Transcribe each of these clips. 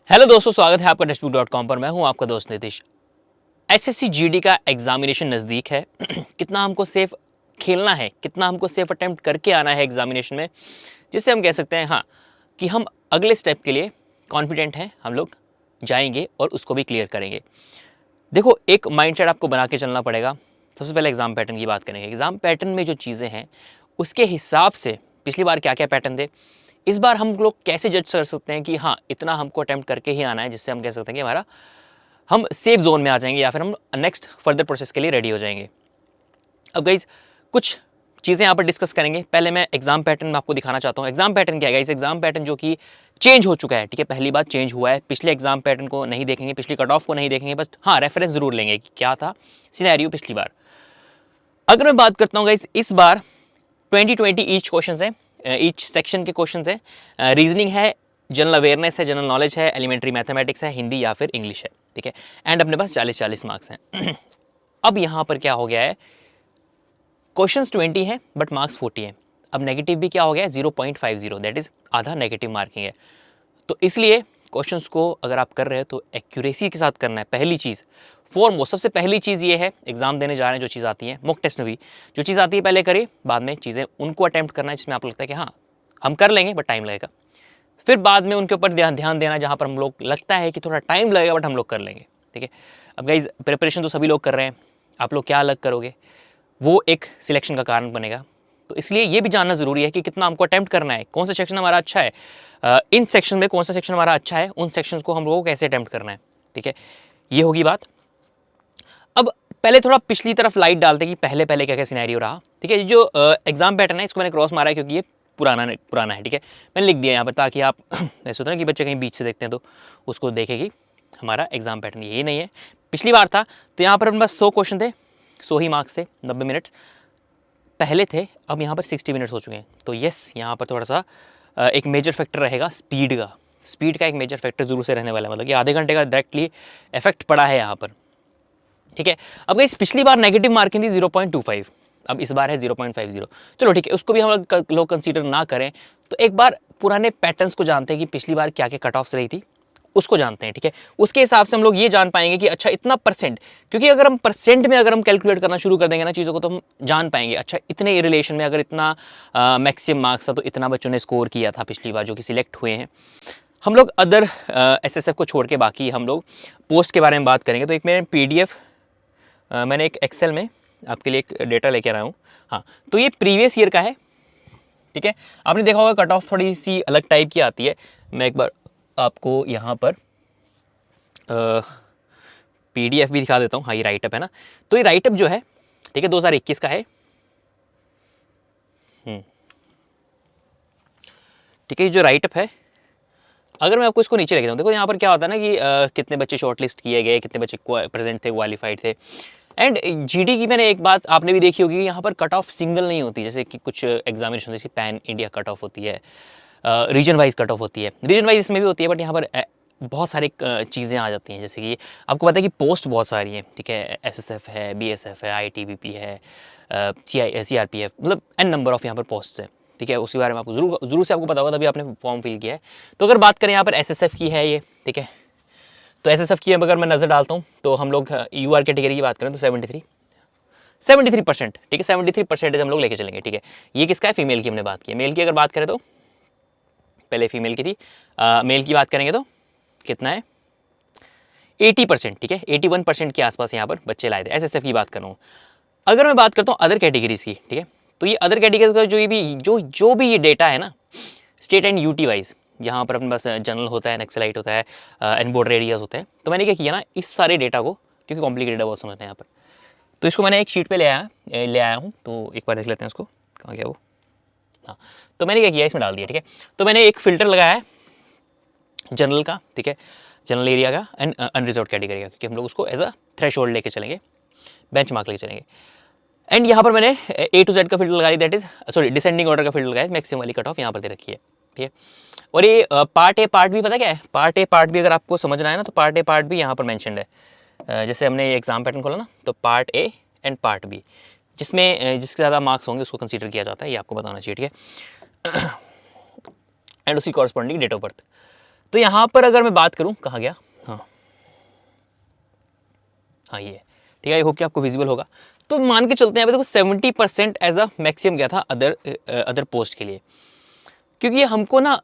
Hello दोस्तों, स्वागत है आपका टेस्टबुक.com पर। मैं हूं आपका दोस्त नीतीश। एसएससी जीडी का एग्जामिनेशन नज़दीक है। कितना हमको सेफ खेलना है, कितना हमको सेफ अटेम्प्ट करके आना है एग्जामिनेशन में, जिससे हम कह सकते हैं हाँ कि हम अगले स्टेप के लिए कॉन्फिडेंट हैं, हम लोग जाएंगे और उसको भी क्लियर करेंगे। देखो, एक माइंडसेट आपको बना के चलना पड़ेगा। सबसे पहले एग्जाम पैटर्न की बात करेंगे। एग्जाम पैटर्न में जो चीज़ें हैं उसके हिसाब से पिछली बार क्या क्या पैटर्न थे, इस बार हम लोग कैसे जज कर सकते हैं कि हाँ इतना हमको अटेम्प्ट करके ही आना है, जिससे हम कह सकते हैं कि हमारा हम सेफ जोन में आ जाएंगे या फिर हम नेक्स्ट फर्दर प्रोसेस के लिए रेडी हो जाएंगे। अब गाइज कुछ चीज़ें यहाँ पर डिस्कस करेंगे। पहले मैं एग्जाम पैटर्न में आपको दिखाना चाहता हूँ। एग्जाम पैटर्न क्या है गाइज? एग्जाम पैटर्न जो कि चेंज हो चुका है, ठीक है, पहली बार चेंज हुआ है। पिछले एग्जाम पैटर्न को नहीं देखेंगे, पिछली कट ऑफ को नहीं देखेंगे, बस हाँ रेफरेंस जरूर लेंगे कि क्या था सिनेरियो पिछली बार। अगर मैं बात करता हूँ गाइज, इस बार 20-20 ईच क्वेश्चन है, ईच सेक्शन के क्वेश्चन है। रीजनिंग है, जनरल अवेयरनेस है, जनरल नॉलेज है, एलिमेंट्री मैथमेटिक्स है, हिंदी या फिर इंग्लिश है, ठीक है। एंड अपने पास 40-40 मार्क्स हैं। अब यहाँ पर क्या हो गया है, क्वेश्चंस 20 है बट मार्क्स 40 है। अब नेगेटिव भी क्या हो गया है, 0.50, दैट इज आधा नेगेटिव मार्किंग है। तो इसलिए क्वेश्चंस को अगर आप कर रहे हैं तो एक्यूरेसी के साथ करना है। पहली चीज़ फॉरमोस्ट, सबसे पहली चीज़ ये है, एग्जाम देने जा रहे हैं, जो चीज़ आती है मॉक टेस्ट में भी जो चीज़ आती है पहले करिए, बाद में चीज़ें उनको अटेम्प्ट करना है जिसमें आपको लगता है कि हाँ हम कर लेंगे बट टाइम लगेगा। फिर बाद में उनके ऊपर ध्यान देना जहाँ पर हम लोग लगता है कि थोड़ा टाइम लगेगा बट हम लोग कर लेंगे, ठीक है। अब गाइज प्रिपरेशन तो सभी लोग कर रहे हैं, आप लोग क्या अलग करोगे, वो एक सिलेक्शन का कारण बनेगा। तो इसलिए ये भी जानना जरूरी है कि कितना हमको अटेम्प्ट करना है, कौन सा सेक्शन हमारा अच्छा है, इन सेक्शन में कौन सा सेक्शन हमारा अच्छा है, उन सेक्शंस को हम लोगों को कैसे अटेम्प्ट करना है, ठीक है। ये होगी बात। अब पहले थोड़ा पिछली तरफ लाइट डालते कि पहले पहले क्या क्या सिनेरियो रहा, ठीक है। जो एग्जाम पैटर्न है इसको मैंने क्रॉस मारा है क्योंकि ये पुराना है, ठीक है। मैंने लिख दिया यहाँ पर ताकि आप ऐसे होता है ना कि बच्चे कहीं बीच से देखते हैं तो उसको देखे कि हमारा एग्जाम पैटर्न यही नहीं है। पिछली बार था तो यहाँ पर बस 100 क्वेश्चन थे, 100 ही मार्क्स थे, 90 मिनट्स पहले थे। अब यहाँ पर 60 मिनट्स हो चुके हैं। तो यस, यहाँ पर थोड़ा सा एक मेजर फैक्टर रहेगा स्पीड का एक मेजर फैक्टर जरूर से रहने वाला है, मतलब कि आधे घंटे का डायरेक्टली इफेक्ट पड़ा है यहाँ पर, ठीक है। अब इस पिछली बार नेगेटिव मार्किंग थी 0.25, अब इस बार है 0.50। चलो ठीक है, उसको भी हम लोग कंसीडर ना करें तो एक बार पुराने पैटर्न्स को जानते हैं कि पिछली बार क्या क्या कट ऑफ्स रही थी, उसको जानते हैं, ठीक है। उसके हिसाब से हम लोग ये जान पाएंगे कि अच्छा इतना परसेंट, क्योंकि अगर हम परसेंट में अगर हम कैलकुलेट करना शुरू कर देंगे ना चीज़ों को, तो हम जान पाएंगे अच्छा इतने रिलेशन में अगर इतना मैक्सिमम मार्क्स था तो इतना बच्चों ने स्कोर किया था पिछली बार जो कि सिलेक्ट हुए हैं। हम लोग अदर एसएसएफ को छोड़ के बाकी हम लोग पोस्ट के बारे में बात करेंगे। तो एक मैंने पीडीएफ, मैंने एक एक्सेल में आपके लिए एक डेटा लेके आया हूँ। हाँ, तो ये प्रीवियस ईयर का है, ठीक है। आपने देखा होगा कट ऑफ थोड़ी सी अलग टाइप की आती है। मैं एक बार आपको यहाँ पर पीडीएफ भी दिखा देता हूँ। हाँ, ये राइटअप है ना, तो ये राइटअप जो है, ठीक है, 2021 का है, ठीक है। ये जो राइटअप है, अगर मैं आपको इसको नीचे लेके जाऊँ, देखो यहाँ पर क्या होता है ना कि कितने बच्चे शॉर्ट लिस्ट किए गए, कितने बच्चे प्रेजेंट थे, क्वालिफाइड थे। एंड जीडी की मैंने एक बात आपने भी देखी होगी, यहाँ पर कट ऑफ सिंगल नहीं होती, जैसे कि कुछ एग्जामिनेशन जैसे पैन इंडिया कट ऑफ होती है, रीजन वाइज कट ऑफ होती है, रीजन वाइज इसमें भी होती है, बट यहाँ पर बहुत सारी चीज़ें आ जाती हैं। जैसे कि आपको पता है कि पोस्ट बहुत सारी हैं, ठीक है, एसएसएफ है, बीएसएफ है, आईटीबीपी है, सीआरपीएफ, मतलब एन नंबर ऑफ यहाँ पर पोस्ट है, ठीक है। उसके बारे में आपको जरूर से आपको पता होगा, तभी आपने फॉर्म फिल किया है। तो अगर बात करें यहाँ पर एसएसएफ की है ये, ठीक है, तो एसएसएफ की अगर मैं नज़र डालता हूँ तो हम लोग यूआर कैटेगरी की बात करें तो 73%, ठीक है, 73% हम लोग लेके चलेंगे, ठीक है। ये किसका है? फीमेल की हमने बात की है। मेल की अगर बात करें तो पहले फीमेल की थी, मेल की बात करेंगे तो कितना है? 80%, ठीक है, 81% के आसपास यहाँ पर बच्चे लाए थे। एसएसएफ की बात कर रहा हूँ। अगर मैं बात करता हूँ अदर कैटेगरीज की, ठीक है, तो ये अदर कैटेगरीज का जो भी ये डेटा है ना, स्टेट एंड यूटी वाइज, यहाँ पर अपने पास जनरल होता है, नक्सलाइट होता है, एंड बॉर्डर एरियाज होते हैं। तो मैंने क्या किया ना, इस सारे डेटा को, क्योंकि कॉम्प्लिकेटेड है बहुत समझते हैं यहाँ पर, तो इसको मैंने एक शीट पे ले आया हूँ। तो एक बार देख लेते हैं उसको, कहाँ गया वो। हाँ, तो मैंने क्या किया, इसमें डाल दिया, ठीक है। तो मैंने एक फिल्टर लगाया है जनरल का, ठीक है, जनरल एरिया का एंड अनरिजर्व्ड कैटेगरी का, क्योंकि हम लोग उसको एज अ थ्रेशोल्ड लेके चलेंगे, बेंच मार्क लेके चलेंगे। एंड यहाँ पर मैंने ए टू जेड का फिल्टर लगाई, that is sorry descending order का फिल्टर लगाया, मैक्सिमम वाली कट ऑफ यहाँ पर दे रखी है, ठीक है। और ये पार्ट ए पार्ट बी पता क्या है? पार्ट ए पार्ट बी अगर आपको समझना है ना, तो पार्ट ए पार्ट बी यहाँ पर मैंशनड है। जैसे हमने ये एग्जाम पैटर्न खोला ना, तो part A and part B, जिसमें जिसके ज़्यादा मार्क्स होंगे उसको कंसीडर किया जाता है, ये आपको बताना चाहिए, ठीक है। एंड उसकी कॉरस्पॉन्डिंग डेट ऑफ बर्थ। तो यहाँ पर अगर मैं बात करूँ, कहाँ गया, हाँ हाँ ये ठीक है, आई होप कि आपको विजिबल होगा। तो मान के चलते हैं, देखो 70% एज अ मैक्सिमम गया था अदर पोस्ट के लिए, क्योंकि हमको ना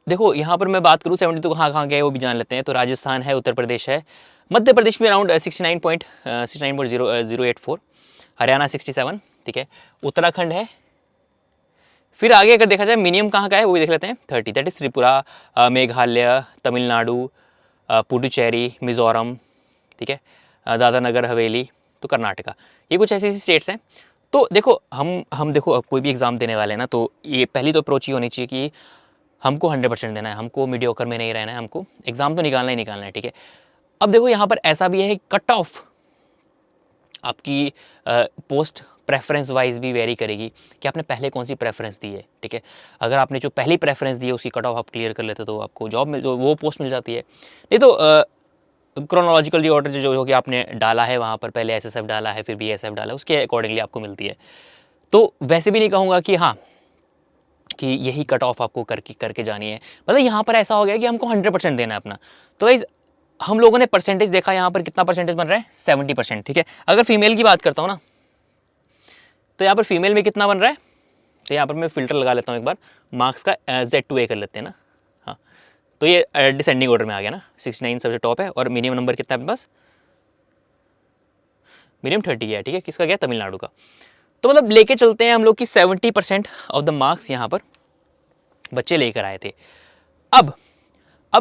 देखो यहाँ पर मैं बात करूँ 70 तो कहाँ कहाँ गए वो भी जान लेते हैं। तो राजस्थान है, उत्तर प्रदेश है, मध्य प्रदेश में अराउंड 69.084, हरियाणा 67, ठीक है, उत्तराखंड है। फिर आगे अगर देखा जाए मिनिमम कहाँ का है वो भी देख लेते हैं, 30, दैट इज त्रिपुरा, मेघालय, तमिलनाडु, पुडुचेरी, मिजोरम, ठीक है, दादरा नगर हवेली, तो कर्नाटका, ये कुछ ऐसी स्टेट्स हैं। तो देखो हम देखो अब कोई भी एग्ज़ाम देने वाले हैं ना, तो ये पहली तो अप्रोच ही होनी चाहिए कि हमको 100% देना है, हमको मीडियोकर में नहीं रहना है, हमको एग्ज़ाम तो निकालना ही निकालना है, ठीक है। अब देखो यहाँ पर ऐसा भी है, कट ऑफ आपकी पोस्ट प्रेफरेंस वाइज भी वेरी करेगी कि आपने पहले कौन सी प्रेफरेंस दी है, ठीक है। अगर आपने जो पहली प्रेफरेंस दी है उसकी कट ऑफ आप क्लियर कर लेते तो आपको जॉब मिल, वो पोस्ट मिल जाती है। नहीं तो क्रोनोलॉजिकल ऑर्डर जो कि आपने डाला है वहाँ पर, पहले एसएसएफ डाला है फिर बीएसएफ डाला है, उसके अकॉर्डिंगली आपको मिलती है। तो वैसे भी नहीं कहूँगा कि हाँ कि यही कट ऑफ आपको करके जानी है, मतलब यहाँ पर ऐसा हो गया कि हमको 100% देना है अपना। तो गाइस हम लोगों ने परसेंटेज देखा, यहाँ पर कितना परसेंटेज बन रहा है, 70%, ठीक है। अगर फीमेल की बात करता हूँ ना, तो यहाँ पर फीमेल में कितना बन रहा है, तो यहाँ पर मैं फिल्टर लगा लेता हूँ एक बार, मार्क्स का Z2A कर लेते हैं ना, हाँ। तो ये डिसेंडिंग ऑर्डर में आ गया ना, 69 सबसे टॉप है, और मिनिमम नंबर कितना है अपने पास, मिनिमम 30 है, ठीक है। किसका गया, तमिलनाडु का। तो मतलब लेके चलते हैं हम लोग कि 70% ऑफ द मार्क्स यहाँ पर बच्चे लेकर आए थे। अब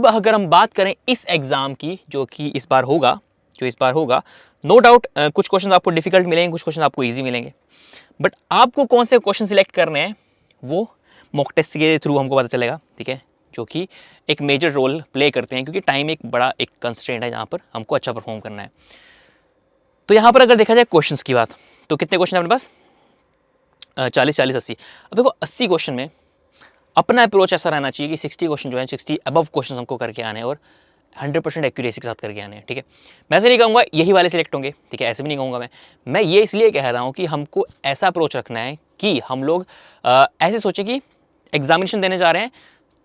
अगर हम बात करें इस एग्ज़ाम की जो कि इस बार होगा, नो डाउट कुछ क्वेश्चन आपको डिफिकल्ट मिलेंगे, कुछ क्वेश्चन आपको इजी मिलेंगे, बट आपको कौन से क्वेश्चन सिलेक्ट करने हैं वो मॉक टेस्ट के थ्रू हमको पता चलेगा, ठीक है, जो कि एक मेजर रोल प्ले करते हैं, क्योंकि टाइम एक बड़ा एक कंस्ट्रेंट है जहाँ पर हमको अच्छा परफॉर्म करना है। तो यहाँ पर अगर देखा जाए क्वेश्चंस की बात, तो कितने क्वेश्चन है अपने पास, 40, 40, 80। अब देखो 80 क्वेश्चन में अपना अप्रोच ऐसा रहना चाहिए कि 60 क्वेश्चन जो है, 60 अबव क्वेश्चन हमको करके आने हैं और 100% एक्यूरेसी के साथ करके आने हैं, ठीक है। मैं ऐसे नहीं कहूँगा यही वाले सिलेक्ट होंगे, ठीक है, ऐसे भी नहीं कहूँगा मैं ये इसलिए कह रहा हूँ कि हमको ऐसा अप्रोच रखना है कि हम लोग ऐसे सोचें कि एग्जामिनेशन देने जा रहे हैं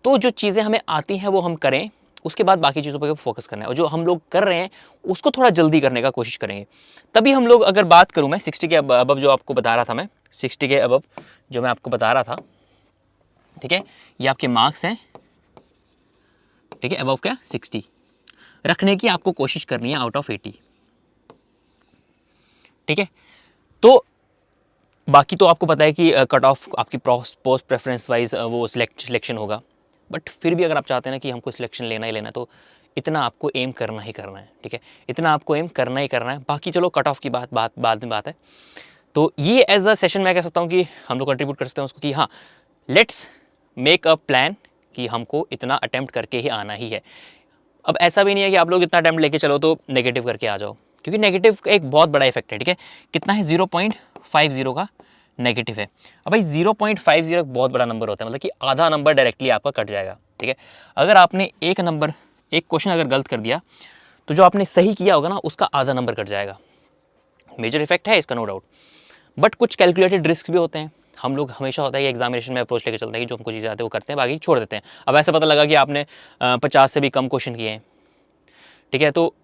तो जो चीज़ें हमें आती हैं वो हम करें, उसके बाद बाकी चीज़ों पर फोकस करना है, और जो हम लोग कर रहे हैं उसको थोड़ा जल्दी करने का कोशिश करेंगे। तभी हम लोग, अगर बात करूँ मैं 60 के अबव जो आपको बता रहा था, मैं 60 के अबव जो मैं आपको बता रहा था, ठीक है, ये आपके मार्क्स हैं, ठीक है, अबव क्या 60 रखने की आपको कोशिश करनी है आउट ऑफ 80, ठीक है। तो बाकी तो आपको पता है कि कट ऑफ आपकी पोस्ट प्रेफरेंस वाइज वो सिलेक्शन होगा, बट फिर भी अगर आप चाहते हैं ना कि हमको सिलेक्शन लेना ही लेना, तो इतना आपको एम करना ही करना है, ठीक है, इतना आपको एम करना ही करना है। बाकी चलो कट ऑफ की बाद में बात है। तो ये एज अ सेशन मैं कह सकता हूँ कि हम लोग कंट्रीब्यूट कर सकते हैं उसको कि हाँ, लेट्स मेक अ प्लान कि हमको इतना अटेम्प्ट करके ही आना ही है। अब ऐसा भी नहीं है कि आप लोग इतना अटेम्प्ट लेके चलो तो नेगेटिव करके आ जाओ, क्योंकि नेगेटिव का एक बहुत बड़ा इफेक्ट है, ठीक है। कितना है, 0.50 का नेगेटिव है। अब भाई 0.50 एक बहुत बड़ा नंबर होता है, मतलब कि आधा नंबर डायरेक्टली आपका कट जाएगा, ठीक है। अगर आपने एक क्वेश्चन अगर गलत कर दिया तो जो आपने सही किया होगा ना उसका आधा नंबर कट जाएगा। मेजर इफेक्ट है इसका, नो डाउट, बट कुछ कैलकुलेटेड रिस्क भी होते हैं। हम लोग हमेशा होता है कि एग्जामिनेशन में अप्रोच लेकर चलते हैं कि जो हमको चीज़ें आती है वो करते हैं, बाकी छोड़ देते हैं। अब ऐसा पता लगा कि आपने 50 से भी कम क्वेश्चन किए हैं, ठीक है, तो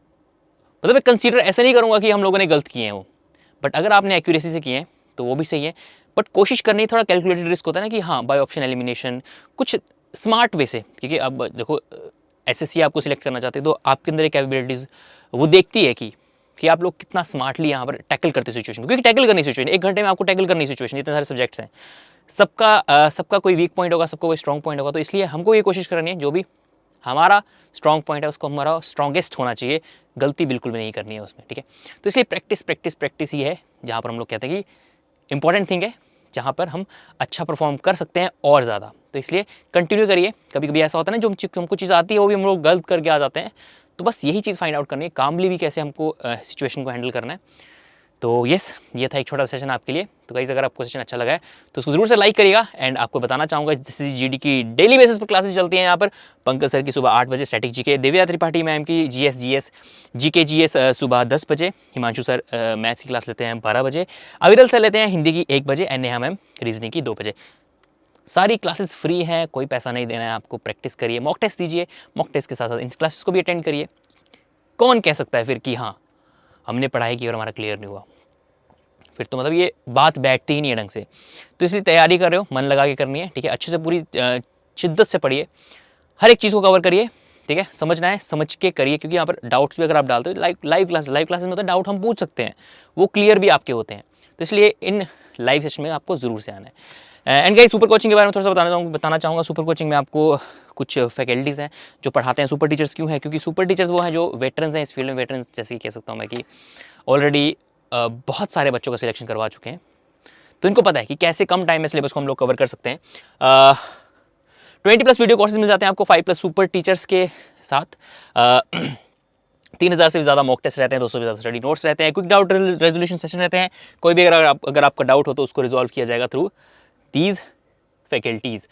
मतलब मैं कंसीडर ऐसा नहीं करूँगा कि हम लोगों ने गलत किए हैं वो, बट अगर आपने एक्यूरेसी से किए हैं तो वो भी सही है। बट कोशिश करनी, थोड़ा कैलकुलेटेड रिस्क होता है ना कि हाँ, बाय ऑप्शन एलिमिनेशन, कुछ स्मार्ट वे से, क्योंकि अब देखो एसएससी आपको सिलेक्ट करना चाहते हैं तो आपके अंदर एक कैपेबिलिटीज़ वो देखती है कि आप लोग कितना स्मार्टली यहाँ पर टैकल करते सिचुएशन, क्योंकि टैकल करनी सिचुएशन 1 घंटे में आपको टैकल करनी सिचुएशन, इतने सारे सब्जेक्ट्स हैं, सबका कोई वीक पॉइंट होगा, सबका कोई स्ट्रॉन्ग पॉइंट होगा। तो इसलिए हमको ये कोशिश करनी है जो भी हमारा स्ट्रॉन्ग पॉइंट है उसको हमारा स्ट्रॉन्गेस्ट होना चाहिए, गलती बिल्कुल भी नहीं करनी है उसमें, ठीक है। तो इसलिए प्रैक्टिस ही है जहाँ पर हम लोग कहते हैं कि इंपॉर्टेंट थिंग है, जहाँ पर हम अच्छा परफॉर्म कर सकते हैं और ज़्यादा। तो इसलिए कंटिन्यू करिए। कभी कभी ऐसा होता है ना, जो हमको चीज़ आती है वो भी हम लोग गलत करके आ जाते हैं, तो बस यही चीज़ फाइंड आउट करनी है, कामली भी कैसे हमको सिचुएशन को हैंडल करना है। तो यस, ये था एक छोटा सेशन आपके लिए। तो गाइस अगर आपको सेशन अच्छा लगा है तो उसको जरूर से लाइक करिएगा। एंड आपको बताना चाहूँगा जैसे जीडी की डेली बेसिस पर क्लासेस चलती हैं यहाँ पर, पंकज सर की सुबह 8 बजे static GK, Divya Tripathi ma'am की जीएस जीके सुबह 10 बजे, हिमांशु सर मैथ्स की क्लास लेते हैं 12 बजे, अविरल सर लेते हैं हिंदी की 1 बजे, एंड नेहा मैम रीजनिंग की 2 बजे। सारी क्लासेस फ्री हैं, कोई पैसा नहीं देना है आपको। प्रैक्टिस करिए, मॉक टेस्ट दीजिए, मॉक टेस्ट के साथ साथ इन क्लासेस को भी अटेंड करिए। कौन कह सकता है फिर कि हाँ हमने पढ़ाई की और हमारा क्लियर नहीं हुआ, फिर तो मतलब ये बात बैठती ही नहीं है ढंग से। तो इसलिए तैयारी कर रहे हो, मन लगा के करनी है, ठीक है। अच्छे से पूरी शिद्दत से पढ़िए, हर एक चीज़ को कवर करिए, ठीक है। समझना है, समझ के करिए, क्योंकि यहाँ पर डाउट्स भी अगर आप डालते हो, लाइव क्लासेस में होता है, डाउट हम पूछ सकते हैं, वो क्लियर भी आपके होते हैं। तो इसलिए इन लाइव सेशन में आपको ज़रूर से आना है। एंड गाइस, सुपर कोचिंग के बारे में थोड़ा सा बताना चाहूँगा। सुपर कोचिंग में आपको कुछ फैकल्टीज़ हैं जो पढ़ाते हैं। सुपर टीचर्स क्यों हैं? क्योंकि सुपर टीचर्स वो हैं जो वेटरन्स हैं इस फील्ड में। वेटरन्स जैसे कि कह सकता हूँ मैं कि ऑलरेडी बहुत सारे बच्चों का सिलेक्शन करवा चुके हैं, तो इनको पता है कि कैसे कम टाइम में सिलेबस को हम लोग कवर कर सकते हैं। 20+ वीडियो कोर्सेज मिल जाते हैं आपको 5+ सुपर टीचर्स के साथ। 3000 से भी ज़्यादा मॉक टेस्ट रहते हैं, 200 से ज़्यादा स्टडी नोट्स रहते हैं, क्विक डाउट रेजोल्यूशन सेशन रहते हैं। कोई भी अगर आपका डाउट हो तो उसको रिजॉल्व किया जाएगा थ्रू दीज फैकल्टीज़।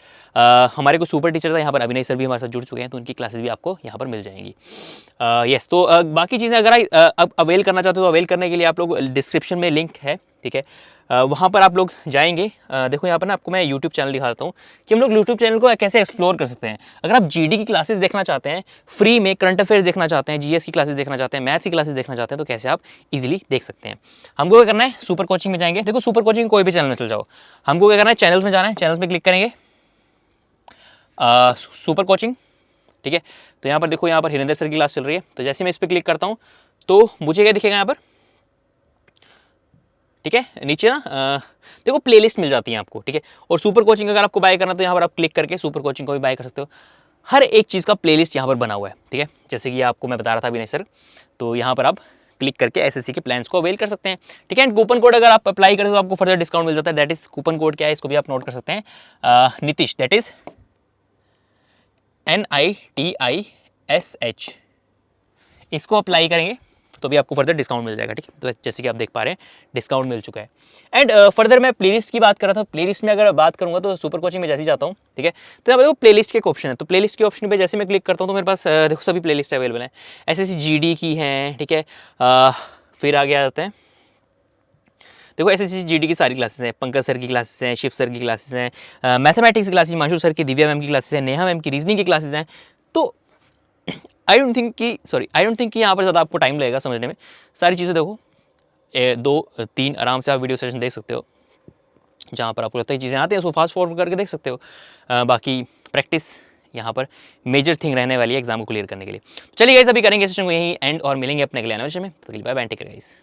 हमारे कुछ सुपर टीचर्स हैं यहाँ पर, अभिनय सर भी हमारे साथ जुड़ चुके हैं, तो उनकी क्लासेस भी आपको यहाँ पर मिल जाएंगी। यस, तो बाकी चीज़ें अगर अब अवेल करना चाहते हो तो अवेल करने के लिए आप लोग डिस्क्रिप्शन में लिंक है, ठीक है, वहाँ पर आप लोग जाएंगे। देखो यहाँ पर ना आपको मैं यूट्यूब चैनल दिखा देता हूँ कि हम लोग यूट्यूब चैनल को कैसे एक्सप्लोर कर सकते हैं। अगर आप जीडी की क्लासेस देखना चाहते हैं फ्री में, करंट अफेयर्स देखना चाहते हैं, जीएस की क्लासेस देखना चाहते हैं, मैथ्स की क्लासेस देखना चाहते हैं, तो कैसे आप इजीली देख सकते हैं। हमको क्या करना है, सुपर कोचिंग में जाएंगे। देखो सुपर कोचिंग कोई भी चैनल में चल जाओ, हमको क्या करना है, चैनल्स में जाना है, चैनल्स में क्लिक करेंगे, सुपर कोचिंग, ठीक है। तो यहाँ पर देखो, यहाँ पर हिरेंद्र सर की क्लास चल रही है, तो जैसे मैं इस पर क्लिक करता हूँ तो मुझे क्या दिखेगा यहाँ पर, ठीक है, नीचे ना देखो प्लेलिस्ट मिल जाती है आपको, ठीक है। और सुपर कोचिंग अगर आपको बाय करना तो यहाँ पर आप क्लिक करके सुपर कोचिंग को भी बाय कर सकते हो। हर एक चीज़ का प्लेलिस्ट यहाँ पर बना हुआ है, ठीक है। जैसे कि आपको मैं बता रहा था अभिनय सर, तो यहाँ पर आप क्लिक करके एसएससी के प्लान्स को अवेल कर सकते हैं, ठीक है। एंड कूपन कोड अगर आप अप्लाई करें तो आपको फर्दर डिस्काउंट मिल जाता है। दैट इज कूपन कोड क्या है, इसको भी आप नोट कर सकते हैं, नीतीश, दैट इज NITISH। इसको अप्लाई करेंगे तो भी आपको फर्दर डिस्काउंट मिल जाएगा, ठीक है। तो जैसे कि आप देख पा रहे हैं डिस्काउंट मिल चुका है। एंड फर्दर मैं प्लेलिस्ट की बात कर रहा था। प्लेलिस्ट में अगर बात करूंगा तो सुपर कोचिंग में जैसे ही जाता हूँ, ठीक है, तो यहाँ पर देखो प्लेलिस्ट के एक ऑप्शन है। तो प्लेलिस्ट के ऑप्शन पे जैसे मैं क्लिक करता हूँ तो मेरे पास देखो सभी प्लेलिस्ट अवेलेबल हैं। एसएससी जीडी की हैं, ठीक है। फिर आगे आ जाते हैं, देखो एसएससी जीडी की सारी क्लासेस हैं, पंकज सर की क्लासेस हैं, शिव सर की क्लासेस हैं, मैथमेटिक्स की क्लासेस, हिमांशु सर की, दिव्या मैम की क्लासेस हैं, नेहा मैम की रीजनिंग की क्लासेस हैं। तो आई डोंट थिंक कि यहाँ पर ज़्यादा आपको टाइम लगेगा समझने में। सारी चीज़ें देखो 2-3 आराम से आप वीडियो सेशन देख सकते हो, जहाँ पर आपको लगता है चीज़ें आती हैं उसको फास्ट फॉरवर्ड करके देख सकते हो। बाकी प्रैक्टिस यहाँ पर मेजर थिंग रहने वाली है एग्जाम को क्लियर करने के लिए। चलिए गाइस, अभी करेंगे सेशन को यहीं एंड और मिलेंगे अपने अगले आने वाले सेशन में। तो bye bye, take care guys.